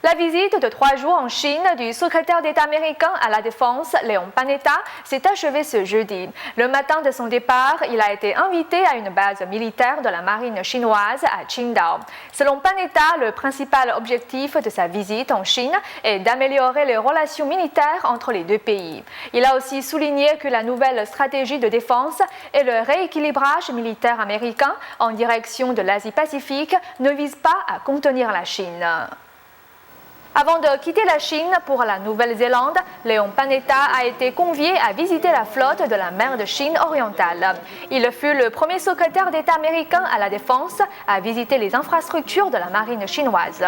La visite de 3 jours en Chine du secrétaire d'État américain à la Défense, Leon Panetta, s'est achevée ce jeudi. Le matin de son départ, il a été invité à une base militaire de la marine chinoise à Qingdao. Selon Panetta, le principal objectif de sa visite en Chine est d'améliorer les relations militaires entre les deux pays. Il a aussi souligné que la nouvelle stratégie de défense et le rééquilibrage militaire américain en direction de l'Asie-Pacifique ne visent pas à contenir la Chine. Avant de quitter la Chine pour la Nouvelle-Zélande, Leon Panetta a été convié à visiter la flotte de la mer de Chine orientale. Il fut le premier secrétaire d'État américain à la Défense à visiter les infrastructures de la marine chinoise.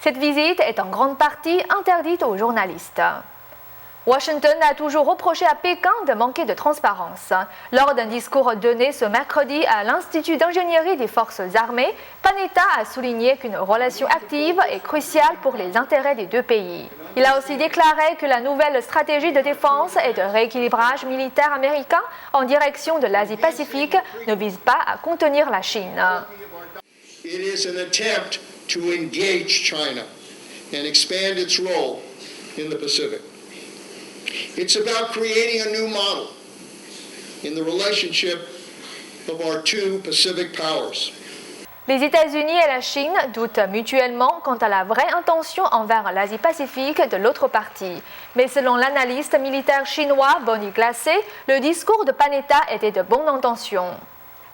Cette visite est en grande partie interdite aux journalistes. Washington a toujours reproché à Pékin de manquer de transparence. Lors d'un discours donné ce mercredi à l'Institut d'ingénierie des forces armées, Panetta a souligné qu'une relation active est cruciale pour les intérêts des deux pays. Il a aussi déclaré que la nouvelle stratégie de défense et de rééquilibrage militaire américain en direction de l'Asie-Pacifique ne vise pas à contenir la Chine. It is an attempt to engage China and expand its role in the Pacific. It's about creating a new model in the relationship of our two Pacific powers. Les États-Unis et la Chine doutent mutuellement quant à la vraie intention envers l'Asie-Pacifique de l'autre partie. Mais selon l'analyste militaire chinois Bonnie Glassé, le discours de Panetta était de bonne intention.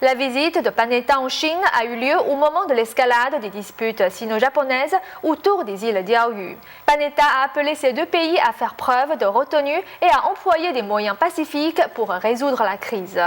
La visite de Panetta en Chine a eu lieu au moment de l'escalade des disputes sino-japonaises autour des îles Diaoyu. Panetta a appelé ces deux pays à faire preuve de retenue et à employer des moyens pacifiques pour résoudre la crise.